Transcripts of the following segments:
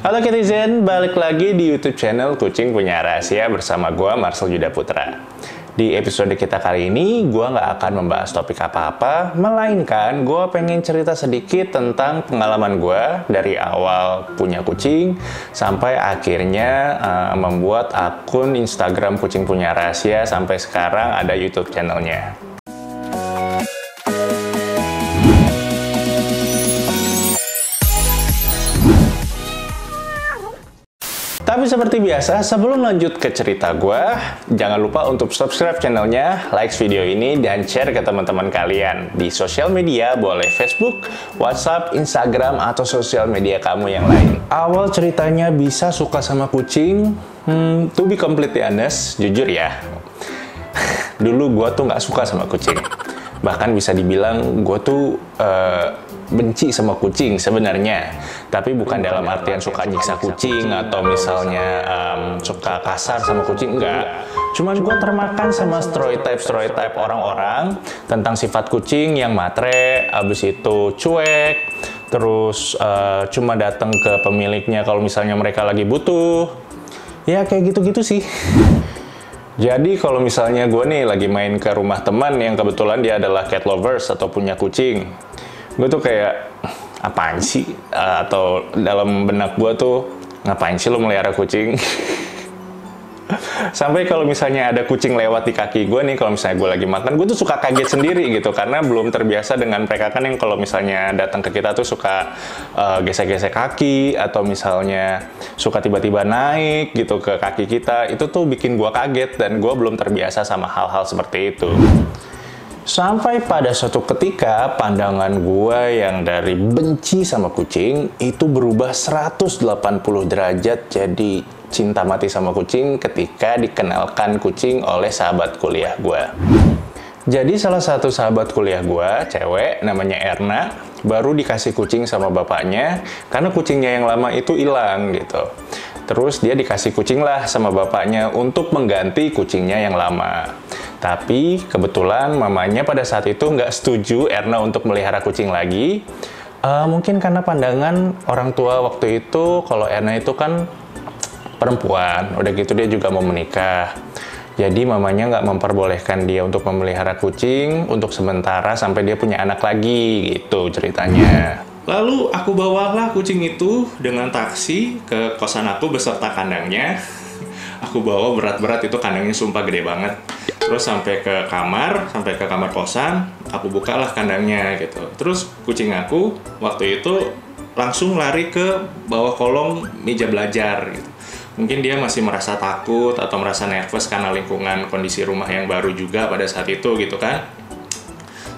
Halo Kitizen, balik lagi di YouTube channel Kucing Punya Rahasia bersama gue Marcel Yuda Putra. Di episode kita kali ini, gue nggak akan membahas topik apa-apa, melainkan gue pengen cerita sedikit tentang pengalaman gue dari awal punya kucing sampai akhirnya membuat akun Instagram Kucing Punya Rahasia sampai sekarang ada YouTube channelnya. Tapi seperti biasa, sebelum lanjut ke cerita gue, jangan lupa untuk subscribe channelnya, like video ini, dan share ke teman-teman kalian. Di sosial media, boleh Facebook, WhatsApp, Instagram, atau sosial media kamu yang lain. Awal ceritanya bisa suka sama kucing, to be completely honest, jujur ya. Dulu gue tuh nggak suka sama kucing. Bahkan bisa dibilang gue tuh benci sama kucing sebenarnya, tapi bukan dalam artian suka nyiksa kucing atau misalnya suka kasar sama kucing, enggak. Cuman gue termakan sama stereotype orang-orang tentang sifat kucing yang matre, abis itu cuek, terus cuma datang ke pemiliknya kalau misalnya mereka lagi butuh, ya kayak gitu-gitu sih. Jadi kalau misalnya gue nih lagi main ke rumah teman yang kebetulan dia adalah cat lovers atau punya kucing, gue tuh kayak, apaan sih? Atau dalam benak gue tuh, ngapain sih lo melihara kucing? Sampai kalau misalnya ada kucing lewat di kaki gue nih, kalau misalnya gue lagi makan, gue tuh suka kaget sendiri gitu, karena belum terbiasa dengan mereka kan yang kalau misalnya datang ke kita tuh suka gesek-gesek kaki, atau misalnya suka tiba-tiba naik gitu ke kaki kita, itu tuh bikin gue kaget, dan gue belum terbiasa sama hal-hal seperti itu. Sampai pada suatu ketika, pandangan gue yang dari benci sama kucing, itu berubah 180 derajat jadi cinta mati sama kucing ketika dikenalkan kucing oleh sahabat kuliah gue. Jadi salah satu sahabat kuliah gue, cewek, namanya Erna, baru dikasih kucing sama bapaknya, karena kucingnya yang lama itu hilang gitu. Terus dia dikasih kucing lah sama bapaknya untuk mengganti kucingnya yang lama. Tapi kebetulan mamanya pada saat itu nggak setuju Erna untuk melihara kucing lagi. Mungkin karena pandangan orang tua waktu itu kalau Erna itu kan perempuan, udah gitu dia juga mau menikah. Jadi mamanya nggak memperbolehkan dia untuk memelihara kucing untuk sementara sampai dia punya anak lagi, gitu ceritanya. Lalu aku bawalah kucing itu dengan taksi ke kosan aku beserta kandangnya. Aku bawa berat-berat, itu kandangnya sumpah gede banget. Terus sampai ke kamar kosan, aku bukalah kandangnya gitu. Terus kucing aku waktu itu langsung lari ke bawah kolong meja belajar gitu. Mungkin dia masih merasa takut atau merasa nervous karena lingkungan kondisi rumah yang baru juga pada saat itu gitu kan.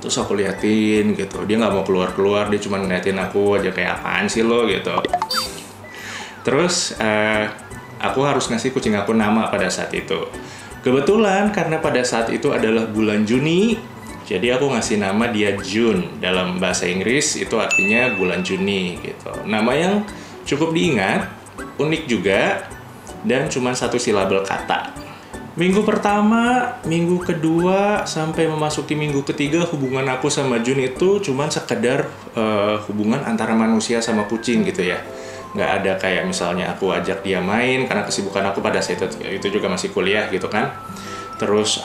Terus aku liatin gitu, dia nggak mau keluar-keluar, dia cuma ngeliatin aku aja kayak apaan sih lo gitu. Terus aku harus ngasih kucing aku nama pada saat itu. Kebetulan karena pada saat itu adalah bulan Juni, jadi aku ngasih nama dia June. Dalam bahasa Inggris itu artinya bulan Juni gitu. Nama yang cukup diingat, unik juga, dan cuma satu silabel kata. Minggu pertama, minggu kedua, sampai memasuki minggu ketiga, hubungan aku sama Jun itu cuman sekedar hubungan antara manusia sama kucing gitu ya. Nggak ada kayak misalnya aku ajak dia main, karena kesibukan aku pada saat itu juga masih kuliah gitu kan. Terus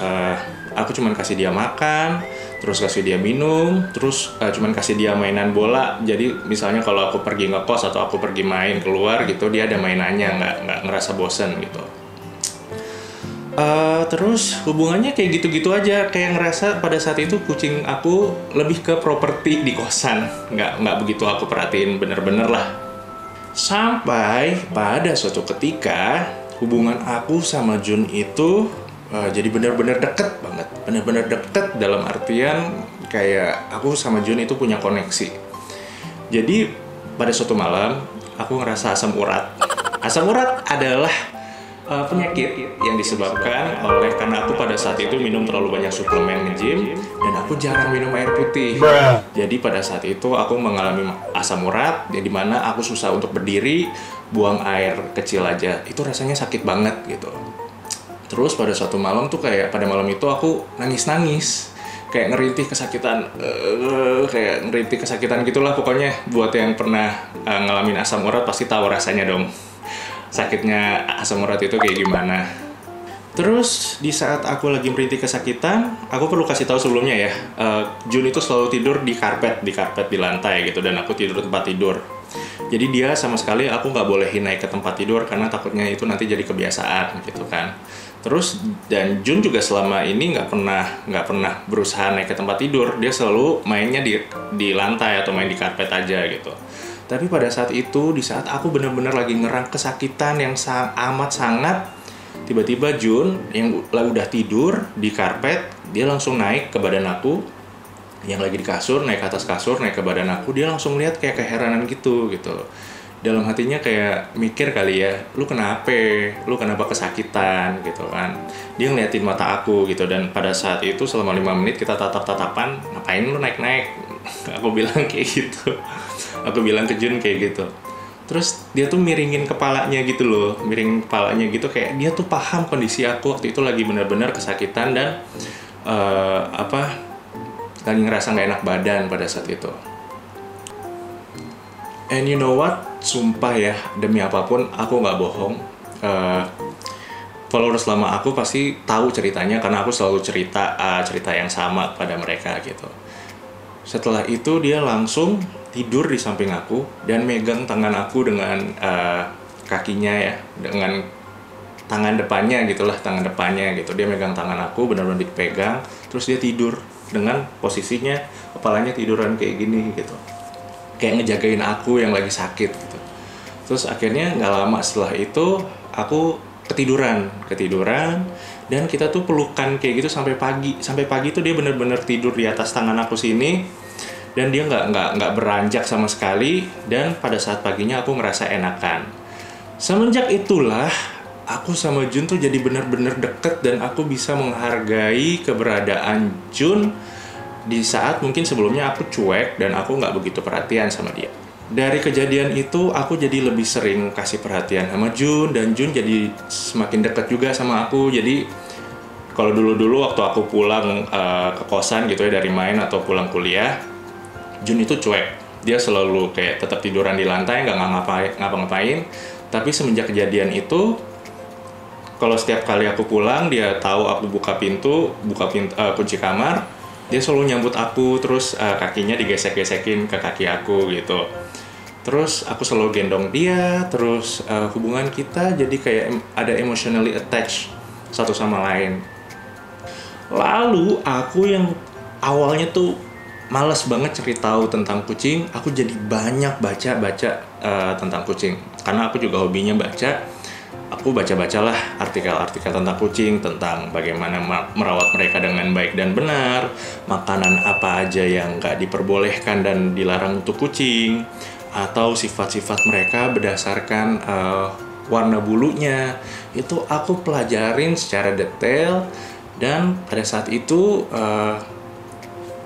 aku cuman kasih dia makan, terus kasih dia minum, terus cuman kasih dia mainan bola. Jadi misalnya kalau aku pergi ngekos atau aku pergi main keluar gitu, dia ada mainannya, nggak ngerasa bosen gitu. Terus hubungannya kayak gitu-gitu aja, kayak ngerasa pada saat itu kucing aku lebih ke properti di kosan, nggak begitu aku perhatiin bener-bener lah. Sampai pada suatu ketika hubungan aku sama Jun itu jadi bener-bener deket banget, bener-bener deket dalam artian kayak aku sama Jun itu punya koneksi. Jadi pada suatu malam aku ngerasa asam urat. Asam urat adalah penyakit yang disebabkan oleh karena aku pada saat itu minum terlalu banyak suplemen nge-gym dan aku jarang minum air putih. Jadi pada saat itu aku mengalami asam urat, yang dimana aku susah untuk berdiri, buang air kecil aja itu rasanya sakit banget gitu. Terus pada suatu malam tuh kayak pada malam itu aku nangis-nangis kayak ngerintih kesakitan, kayak ngerintih kesakitan gitulah pokoknya. Buat yang pernah ngalamin asam urat pasti tahu rasanya dong, sakitnya asam urat itu kayak gimana. Terus di saat aku lagi merintih kesakitan, aku perlu kasih tahu sebelumnya ya, Jun itu selalu tidur di karpet di lantai gitu, dan aku tidur di tempat tidur. Jadi dia sama sekali aku nggak bolehin naik ke tempat tidur karena takutnya itu nanti jadi kebiasaan gitu kan. Terus dan Jun juga selama ini nggak pernah berusaha naik ke tempat tidur, dia selalu mainnya di lantai atau main di karpet aja gitu. Tapi pada saat itu, di saat aku bener-bener lagi ngerang kesakitan yang amat sangat, tiba-tiba Jun yang udah tidur di karpet, dia langsung naik ke badan aku yang lagi di kasur, naik ke atas kasur, naik ke badan aku. Dia langsung lihat kayak keheranan gitu. Dalam hatinya kayak mikir kali ya, lu kenapa kesakitan gitu kan. Dia ngeliatin mata aku gitu, dan pada saat itu selama 5 menit kita tatap-tatapan, ngapain lu naik-naik? Aku bilang kayak gitu. Aku bilang ke Jun kayak gitu. Terus dia tuh miringin kepalanya gitu loh, kayak dia tuh paham kondisi aku waktu itu lagi benar-benar kesakitan dan lagi ngerasa nggak enak badan pada saat itu. And you know what? Sumpah ya, demi apapun aku nggak bohong. Followers lama aku pasti tahu ceritanya karena aku selalu cerita yang sama pada mereka gitu. Setelah itu dia langsung tidur di samping aku dan megang tangan aku dengan kakinya ya, dengan tangan depannya gitulah, dia megang tangan aku benar-benar dipegang, terus dia tidur dengan posisinya kepalanya tiduran kayak gini gitu, kayak ngejagain aku yang lagi sakit gitu. Terus akhirnya nggak lama setelah itu aku ketiduran dan kita tuh pelukan kayak gitu sampai pagi tuh dia benar-benar tidur di atas tangan aku sini, dan dia nggak beranjak sama sekali. Dan pada saat paginya aku ngerasa enakan. Semenjak itulah aku sama Jun tuh jadi benar-benar deket, dan aku bisa menghargai keberadaan Jun di saat mungkin sebelumnya aku cuek dan aku nggak begitu perhatian sama dia. Dari kejadian itu aku jadi lebih sering kasih perhatian sama Jun, dan Jun jadi semakin dekat juga sama aku. Jadi kalau dulu waktu aku pulang ke kosan gitu ya dari main atau pulang kuliah, Jun itu cuek. Dia selalu kayak tetap tiduran di lantai, nggak ngapa-ngapain. Tapi semenjak kejadian itu, kalau setiap kali aku pulang, dia tahu aku buka pintu, kunci kamar, dia selalu nyambut aku, terus kakinya digesek-gesekin ke kaki aku gitu. Terus aku selalu gendong dia, terus hubungan kita jadi kayak ada emotionally attached satu sama lain. Lalu aku yang awalnya tuh malas banget cari tahu tentang kucing, aku jadi banyak baca tentang kucing. Karena aku juga hobinya baca. Aku baca-bacalah artikel-artikel tentang kucing, tentang bagaimana merawat mereka dengan baik dan benar, makanan apa aja yang nggak diperbolehkan dan dilarang untuk kucing, atau sifat-sifat mereka berdasarkan warna bulunya. Itu aku pelajarin secara detail, dan pada saat itu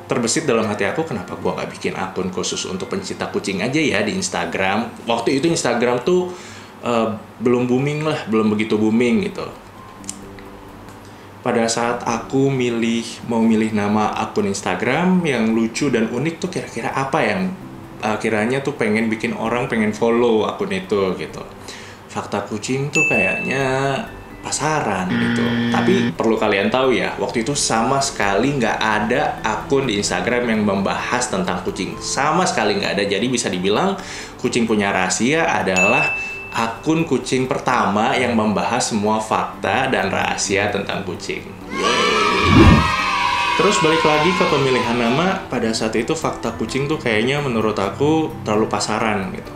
terbesit dalam hati aku, kenapa gua nggak bikin akun khusus untuk pencinta kucing aja ya di Instagram. Waktu itu Instagram tuh belum begitu booming gitu. Pada saat aku mau milih nama akun Instagram yang lucu dan unik tuh, kira-kira apa yang kiranya tuh pengen bikin orang pengen follow akun itu gitu. Fakta kucing tuh kayaknya pasaran gitu. Tapi perlu kalian tahu ya, waktu itu sama sekali nggak ada akun di Instagram yang membahas tentang kucing. Sama sekali nggak ada. Jadi bisa dibilang Kucing Punya Rahasia adalah akun kucing pertama yang membahas semua fakta dan rahasia tentang kucing. Yeay. Terus balik lagi ke pemilihan nama, pada saat itu fakta kucing tuh kayaknya menurut aku terlalu pasaran gitu.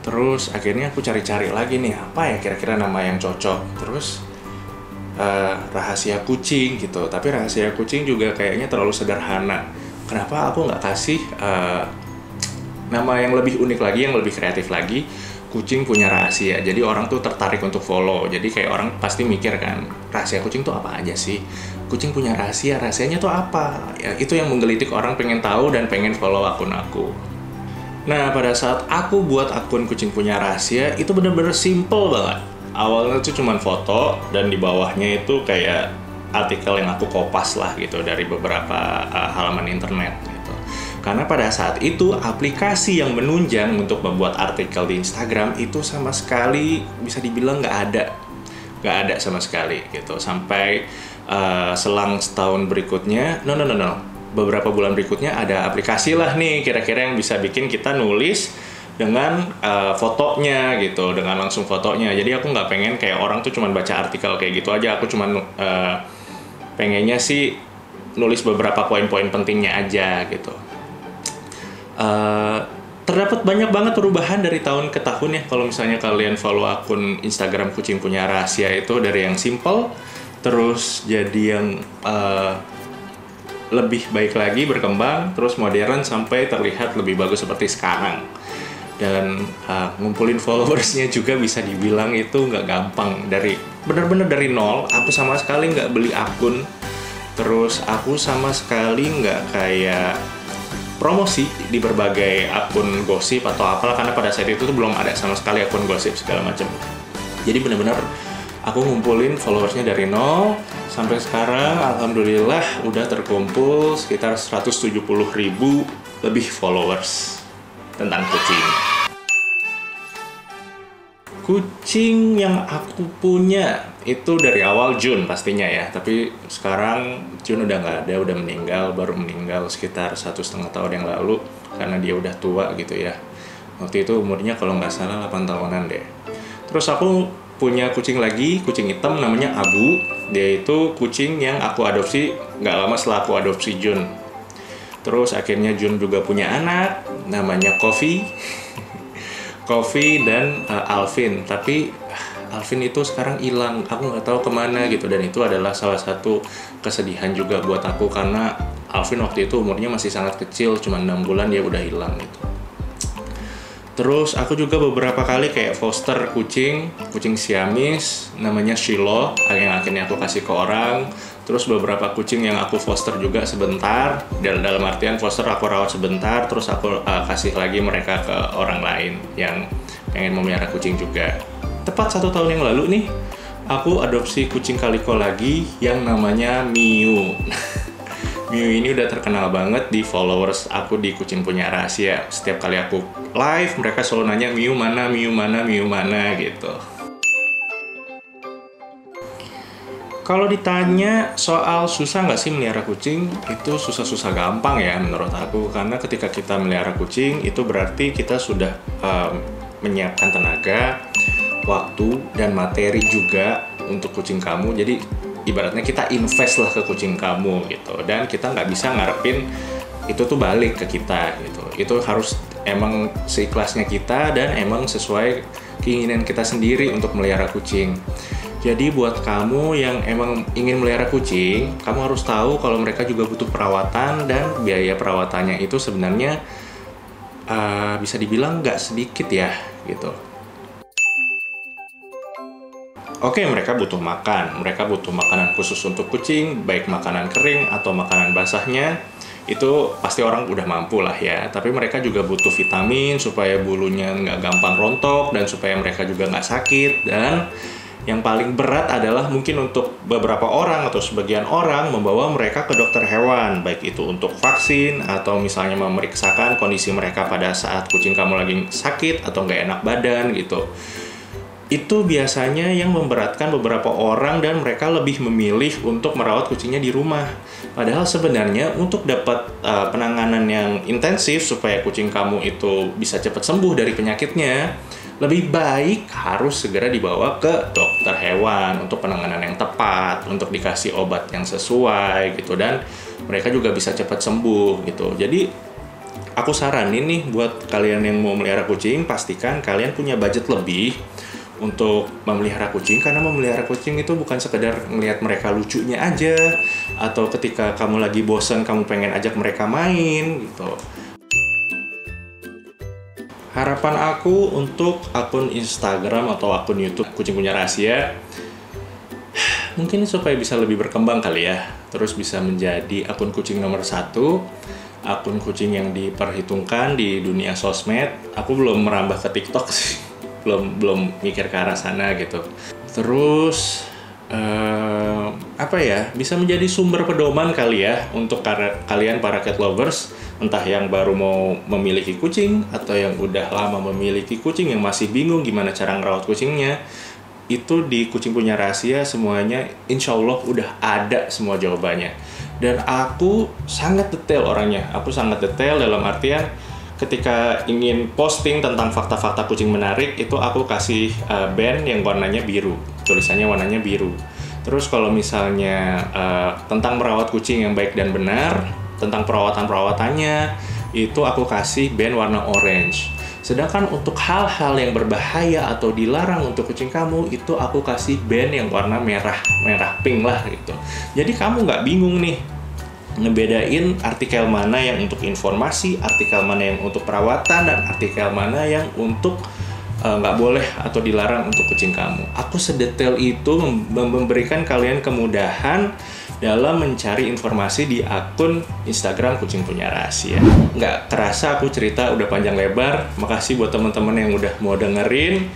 Terus akhirnya aku cari-cari lagi nih, apa ya kira-kira nama yang cocok. Terus rahasia kucing gitu, tapi rahasia kucing juga kayaknya terlalu sederhana. Kenapa aku nggak kasih nama yang lebih unik lagi, yang lebih kreatif lagi, Kucing Punya Rahasia. Jadi orang tuh tertarik untuk follow. Jadi kayak orang pasti mikir kan, rahasia kucing tuh apa aja sih? Kucing punya rahasia, rahasianya tuh apa? Ya, itu yang menggelitik orang pengen tahu dan pengen follow akun aku. Nah, pada saat aku buat akun Kucing Punya Rahasia, itu bener-bener simple banget. Awalnya tuh cuman foto, dan di bawahnya itu kayak artikel yang aku kopas lah gitu dari beberapa halaman internet gitu. Karena pada saat itu aplikasi yang menunjang untuk membuat artikel di Instagram itu sama sekali bisa dibilang nggak ada sama sekali gitu. Sampai selang setahun berikutnya, beberapa bulan berikutnya ada aplikasi lah nih kira-kira yang bisa bikin kita nulis dengan fotonya gitu, dengan langsung fotonya. Jadi aku nggak pengen kayak orang tuh cuman baca artikel kayak gitu aja. Aku cuman pengennya sih nulis beberapa poin-poin pentingnya aja gitu. Terdapat banyak banget perubahan dari tahun ke tahun ya. Kalau misalnya kalian follow akun Instagram Kucing Punya Rahasia itu dari yang simple terus jadi yang lebih baik lagi, berkembang, terus modern sampai terlihat lebih bagus seperti sekarang. Dan ngumpulin followersnya juga bisa dibilang itu nggak gampang. Bener-bener dari nol, aku sama sekali nggak beli akun. Terus aku sama sekali nggak kayak promosi di berbagai akun gosip atau apalah, karena pada saat itu tuh belum ada sama sekali akun gosip segala macam. Jadi benar-benar aku ngumpulin followersnya dari nol sampai sekarang alhamdulillah udah terkumpul sekitar 170.000 lebih followers tentang kucing. Kucing yang aku punya itu dari awal Jun pastinya ya, tapi sekarang Jun udah nggak ada, udah meninggal, baru meninggal sekitar 1,5 tahun yang lalu karena dia udah tua gitu ya. Waktu itu umurnya kalau nggak salah 8 tahunan deh. Terus aku punya kucing lagi, kucing hitam namanya Abu. Dia itu kucing yang aku adopsi nggak lama setelah aku adopsi Jun. Terus akhirnya Jun juga punya anak namanya Coffee. Coffee dan Alvin, tapi Alvin itu sekarang hilang, aku nggak tahu kemana gitu. Dan itu adalah salah satu kesedihan juga buat aku karena Alvin waktu itu umurnya masih sangat kecil, cuma 6 bulan dia udah hilang gitu. Terus aku juga beberapa kali kayak foster kucing Siamis namanya Shiloh yang akhirnya aku kasih ke orang. Terus beberapa kucing yang aku foster juga sebentar, dalam artian foster aku rawat sebentar, terus aku kasih lagi mereka ke orang lain yang pengen memelihara kucing juga. Tepat 1 tahun yang lalu nih, aku adopsi kucing kaliko lagi yang namanya Miu. Miu ini udah terkenal banget di followers aku di Kucing Punya Rahasia. Setiap kali aku live, mereka selalu nanya Miu mana, Miu mana, Miu mana gitu. Kalau ditanya soal susah nggak sih melihara kucing, itu susah-susah gampang ya menurut aku. Karena ketika kita melihara kucing, itu berarti kita sudah menyiapkan tenaga, waktu, dan materi juga untuk kucing kamu. Jadi ibaratnya kita invest lah ke kucing kamu gitu. Dan kita nggak bisa ngarepin itu tuh balik ke kita gitu. Itu harus emang seikhlasnya kita dan emang sesuai keinginan kita sendiri untuk melihara kucing. Jadi buat kamu yang emang ingin melihara kucing, kamu harus tahu kalau mereka juga butuh perawatan dan biaya perawatannya itu sebenarnya bisa dibilang nggak sedikit ya gitu. Oke, mereka butuh makanan khusus untuk kucing, baik makanan kering atau makanan basahnya, itu pasti orang udah mampu lah ya. Tapi mereka juga butuh vitamin supaya bulunya nggak gampang rontok dan supaya mereka juga nggak sakit. Dan yang paling berat adalah mungkin untuk beberapa orang atau sebagian orang membawa mereka ke dokter hewan, baik itu untuk vaksin atau misalnya memeriksakan kondisi mereka pada saat kucing kamu lagi sakit atau nggak enak badan gitu. Itu biasanya yang memberatkan beberapa orang dan mereka lebih memilih untuk merawat kucingnya di rumah. Padahal sebenarnya untuk dapat penanganan yang intensif supaya kucing kamu itu bisa cepat sembuh dari penyakitnya, lebih baik harus segera dibawa ke dokter hewan untuk penanganan yang tepat, untuk dikasih obat yang sesuai gitu, dan mereka juga bisa cepat sembuh gitu. Jadi aku saranin nih buat kalian yang mau melihara kucing, pastikan kalian punya budget lebih untuk memelihara kucing, karena memelihara kucing itu bukan sekedar ngelihat mereka lucunya aja atau ketika kamu lagi bosan kamu pengen ajak mereka main gitu. Harapan aku untuk akun Instagram atau akun YouTube Kucing Punya Rahasia mungkin supaya bisa lebih berkembang kali ya, terus bisa menjadi akun kucing nomor 1, akun kucing yang diperhitungkan di dunia sosmed. Aku belum merambah ke TikTok sih, belum mikir ke arah sana gitu. Terus apa ya, bisa menjadi sumber pedoman kali ya untuk kalian para cat lovers, entah yang baru mau memiliki kucing atau yang udah lama memiliki kucing yang masih bingung gimana cara ngerawat kucingnya. Itu di Kucing Punya Rahasia semuanya insya Allah udah ada semua jawabannya. Dan aku sangat detail orangnya. Aku sangat detail dalam artian ketika ingin posting tentang fakta-fakta kucing menarik, itu aku kasih band yang warnanya biru. Tulisannya warnanya biru. Terus kalau misalnya tentang merawat kucing yang baik dan benar, tentang perawatan-perawatannya, itu aku kasih band warna orange. Sedangkan untuk hal-hal yang berbahaya atau dilarang untuk kucing kamu, itu aku kasih band yang warna merah pink lah gitu. Jadi kamu nggak bingung nih ngebedain artikel mana yang untuk informasi, artikel mana yang untuk perawatan, dan artikel mana yang untuk nggak boleh atau dilarang untuk kucing kamu. Aku sedetail itu memberikan kalian kemudahan dalam mencari informasi di akun Instagram Kucing Punya Rahasia. Nggak terasa aku cerita udah panjang lebar. Makasih buat teman-teman yang udah mau dengerin.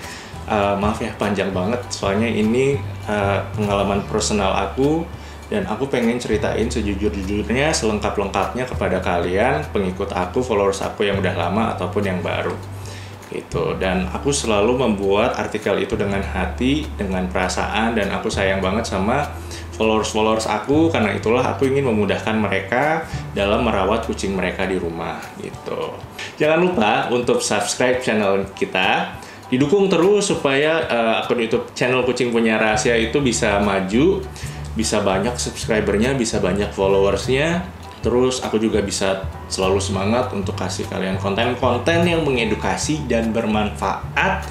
Maaf ya panjang banget, soalnya ini pengalaman personal aku. Dan aku pengen ceritain sejujur-jujurnya, selengkap-lengkapnya kepada kalian, pengikut aku, followers aku yang udah lama ataupun yang baru. Gitu. Dan aku selalu membuat artikel itu dengan hati, dengan perasaan, dan aku sayang banget sama followers aku, karena itulah aku ingin memudahkan mereka dalam merawat kucing mereka di rumah gitu. Jangan lupa untuk subscribe channel kita, didukung terus supaya akun YouTube channel Kucing Punya Rahasia itu bisa maju, bisa banyak subscribernya, bisa banyak followersnya. Terus aku juga bisa selalu semangat untuk kasih kalian konten-konten yang mengedukasi dan bermanfaat,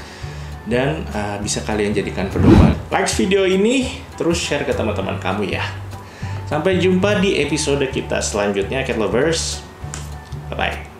dan bisa kalian jadikan pedoman. Like video ini, terus share ke teman-teman kamu ya. Sampai jumpa di episode kita selanjutnya, Cat Lovers. Bye-bye.